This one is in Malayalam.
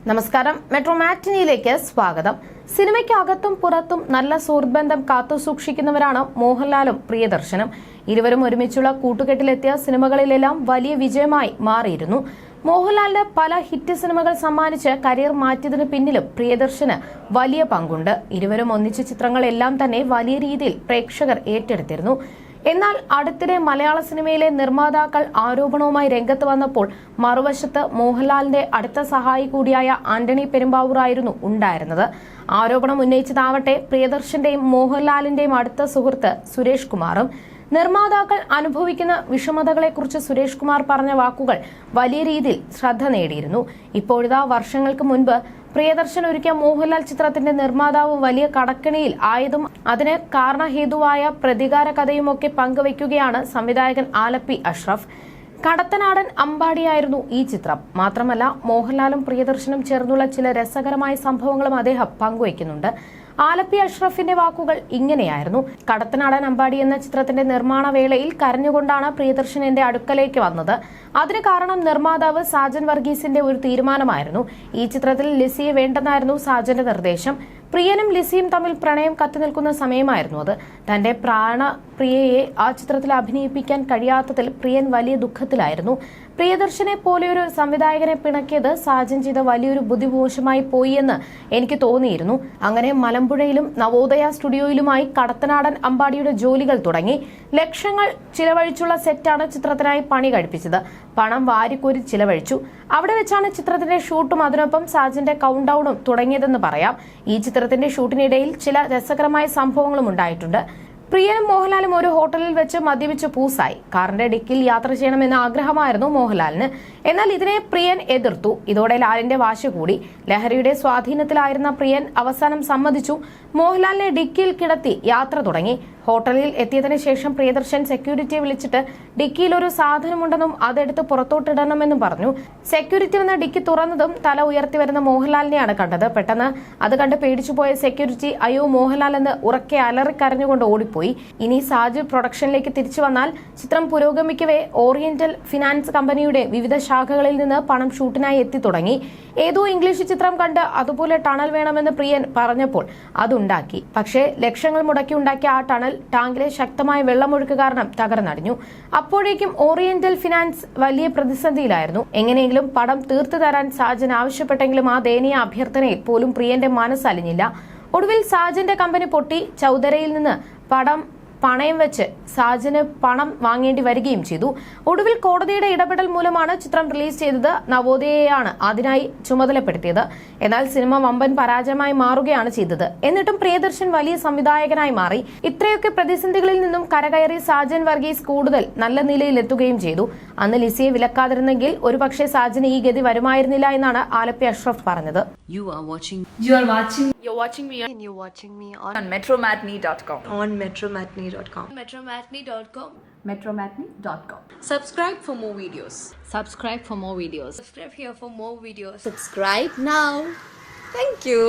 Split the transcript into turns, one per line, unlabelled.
നമസ്കാരം, മെട്രോ മാറ്റിനിയിലേക്ക് സ്വാഗതം. സിനിമയ്ക്കകത്തും പുറത്തും നല്ല സുഹൃത്ബന്ധം കാത്തുസൂക്ഷിക്കുന്നവരാണ് മോഹൻലാലും പ്രിയദർശനും. ഇരുവരും ഒരുമിച്ചുള്ള കൂട്ടുകെട്ടിലെത്തിയ സിനിമകളിലെല്ലാം വലിയ വിജയമായി മാറിയിരുന്നു. മോഹൻലാലിന് പല ഹിറ്റ് സിനിമകൾ സമ്മാനിച്ച് കരിയർ മാറ്റിയതിനു പിന്നിലും പ്രിയദർശന് വലിയ പങ്കുണ്ട്. ഇരുവരും ഒന്നിച്ച ചിത്രങ്ങളെല്ലാം തന്നെ വലിയ രീതിയിൽ പ്രേക്ഷകർ ഏറ്റെടുത്തിരുന്നു. എന്നാൽ അടുത്തിടെ മലയാള സിനിമയിലെ നിർമ്മാതാക്കൾ ആരോപണവുമായി രംഗത്ത് വന്നപ്പോൾ മറുവശത്ത് മോഹൻലാലിന്റെ അടുത്ത സഹായി കൂടിയായ ആന്റണി പെരുമ്പാവൂറായിരുന്നു ഉണ്ടായിരുന്നത്. ആരോപണം ഉന്നയിച്ചതാവട്ടെ പ്രിയദർശന്റെയും മോഹൻലാലിന്റെയും അടുത്ത സുഹൃത്ത് സുരേഷ് കുമാറും. നിർമ്മാതാക്കൾ അനുഭവിക്കുന്ന വിഷമതകളെക്കുറിച്ച് സുരേഷ് കുമാർ പറഞ്ഞ വാക്കുകൾ വലിയ രീതിയിൽ ശ്രദ്ധ നേടിയിരുന്നു. ഇപ്പോഴിതാ വർഷങ്ങൾക്ക് മുൻപ് പ്രിയദർശൻ ഒരുക്കിയ മോഹൻലാൽ ചിത്രത്തിന്റെ നിർമ്മാതാവ് വലിയ കടക്കിണിയിൽ ആയതും അതിന് കാരണഹേതുവായ പ്രതികാര കഥയുമൊക്കെ പങ്കുവയ്ക്കുകയാണ് സംവിധായകൻ ആലപ്പി അഷ്റഫ്. കടത്തനാടൻ അമ്പാടിയായിരുന്നു ഈ ചിത്രം. മാത്രമല്ല മോഹൻലാലും പ്രിയദർശനും ചേർന്നുള്ള ചില രസകരമായ സംഭവങ്ങളും അദ്ദേഹം പങ്കുവയ്ക്കുന്നുണ്ട്. ആലപ്പി അഷ്റഫിന്റെ വാക്കുകൾ ഇങ്ങനെയായിരുന്നു: കടത്തനാടൻ അമ്പാടി എന്ന ചിത്രത്തിന്റെ നിർമ്മാണ വേളയിൽ കരഞ്ഞുകൊണ്ടാണ് പ്രിയദർശൻ എന്റെ അടുക്കലേക്ക് വന്നത്. അതിന് കാരണം നിർമ്മാതാവ് സാജൻ വർഗീസിന്റെ ഒരു തീരുമാനമായിരുന്നു. ഈ ചിത്രത്തിൽ ലിസിയെ വേണ്ടെന്നായിരുന്നു സാജന്റെ നിർദ്ദേശം. പ്രിയനും ലിസിയും തമ്മിൽ പ്രണയം കത്തിനിൽക്കുന്ന സമയമായിരുന്നു അത്. തന്റെ പ്രാണപ്രിയയെ ആ ചിത്രത്തിൽ അഭിനയിപ്പിക്കാൻ കഴിയാത്തതിൽ പ്രിയൻ വലിയ ദുഃഖത്തിലായിരുന്നു. പ്രിയദർശനെ പോലെയൊരു സംവിധായകനെ പിണക്കിയത് സാജൻ ചെയ്ത വലിയൊരു ബുദ്ധിമോശമായി പോയി എന്ന് എനിക്ക് തോന്നിയിരുന്നു. അങ്ങനെ മലമ്പുഴയിലും നവോദയ സ്റ്റുഡിയോയിലുമായി കടത്തനാടൻ അമ്പാടിയുടെ ജോലികൾ തുടങ്ങി. ലക്ഷങ്ങൾ ചിലവഴിച്ചുള്ള സെറ്റാണ് ചിത്രത്തിനായി പണി കഴിപ്പിച്ചത്. പണം വാരിക്കോരി ചിലവഴിച്ചു. അവിടെ വെച്ചാണ് ചിത്രത്തിന്റെ ഷൂട്ടും അതിനൊപ്പം സാജന്റെ കൗണ്ട് ഡൌണും തുടങ്ങിയതെന്ന് പറയാം. ഈ ചിത്രത്തിന്റെ ഷൂട്ടിനിടയിൽ ചില രസകരമായ സംഭവങ്ങളും ഉണ്ടായിട്ടുണ്ട്. പ്രിയനും മോഹൻലാലും ഒരു ഹോട്ടലിൽ വെച്ച് മദ്യപിച്ച് പൂസായി. കാറിന്റെ ഡിക്കിൽ യാത്ര ചെയ്യണമെന്ന ആഗ്രഹമായിരുന്നു മോഹൻലാലിന്. എന്നാൽ ഇതിനെ പ്രിയൻ എതിർത്തു. ഇതോടെ ലാലിന്റെ വാശി കൂടി. ലഹരിയുടെ സ്വാധീനത്തിലായിരുന്ന പ്രിയൻ അവസാനം സമ്മതിച്ചു. മോഹൻലാലിനെ ഡിക്കിയിൽ കിടത്തി യാത്ര തുടങ്ങി. ഹോട്ടലിൽ എത്തിയതിനു ശേഷം പ്രിയദർശൻ സെക്യൂരിറ്റിയെ വിളിച്ചിട്ട് ഡിക്കിയിൽ ഒരു സാധനമുണ്ടെന്നും അതെടുത്ത് പുറത്തോട്ടിടണമെന്നും പറഞ്ഞു. സെക്യൂരിറ്റി വന്ന ഡിക്കി തുറന്നതും തല ഉയർത്തി വരുന്ന മോഹൻലാലിനെയാണ് കണ്ടത്. പെട്ടെന്ന് അത് കണ്ട് പേടിച്ചുപോയ സെക്യൂരിറ്റി അയ്യോ മോഹൻലാൽ എന്ന് ഉറക്കെ അലറിക്കരഞ്ഞുകൊണ്ട് ഓടിപ്പോയി. ഇനി സാജ് പ്രൊഡക്ഷനിലേക്ക് തിരിച്ചു വന്നാൽ ചിത്രം പുരോഗമിക്കവേ ഓറിയന്റൽ ഫിനാൻസ് കമ്പനിയുടെ വിവിധ ശാഖകളിൽ നിന്ന് പണം ഷൂട്ടിനായി എത്തി തുടങ്ങി. ഏതോ ഇംഗ്ലീഷ് ചിത്രം കണ്ട് അതുപോലെ ടണൽ വേണമെന്ന് പ്രിയൻ പറഞ്ഞപ്പോൾ അതുണ്ടാക്കി. പക്ഷേ ലക്ഷങ്ങൾ മുടക്കി ഉണ്ടാക്കിയ ആ ടണൽ ടാങ്കിലെ ശക്തമായ വെള്ളമൊഴുക്ക് കാരണം തകർന്നടിഞ്ഞു. അപ്പോഴേക്കും ഓറിയന്റൽ ഫിനാൻസ് വലിയ പ്രതിസന്ധിയിലായിരുന്നു. എങ്ങനെയെങ്കിലും പണം തീർത്തു തരാൻ സാജൻ ആവശ്യപ്പെട്ടെങ്കിലും ആ ദയനീയ അഭ്യർത്ഥനയിൽ പോലും പ്രിയന്റെ മനസ്സലിഞ്ഞില്ല. ഒടുവിൽ സാജന്റെ കമ്പനി പൊട്ടി. ചൌധരയിൽ നിന്ന് പണയം വെച്ച് സാജന് പണം വാങ്ങേണ്ടി വരികയും ചെയ്തു. ഒടുവിൽ കോടതിയുടെ ഇടപെടൽ മൂലമാണ് ചിത്രം റിലീസ് ചെയ്തത്. നവോദയയാണ് അതിനായി ചുമതലപ്പെടുത്തിയത്. എന്നാൽ സിനിമ വമ്പൻ പരാജയമായി മാറുകയാണ് ചെയ്തത്. എന്നിട്ടും പ്രിയദർശൻ വലിയ സംവിധായകനായി മാറി. ഇത്രയൊക്കെ പ്രതിസന്ധികളിൽ നിന്നും കരകയറി സാജൻ വർഗീസ് കൂടുതൽ നല്ല നിലയിലെത്തുകയും ചെയ്തു. അന്ന് ലിസിയെ വിലക്കാതിരുന്നെങ്കിൽ ഒരുപക്ഷെ സാജന് ഈ ഗതി വരുമായിരുന്നില്ല എന്നാണ് ആലപ്പി അഷ്റഫ് പറഞ്ഞത്.
You're watching me on
metromatney.com.
on metromatney.com.
metromatney.com.
Subscribe for more videos.
Subscribe for more videos.
Subscribe here for more videos.
Subscribe now. Thank you.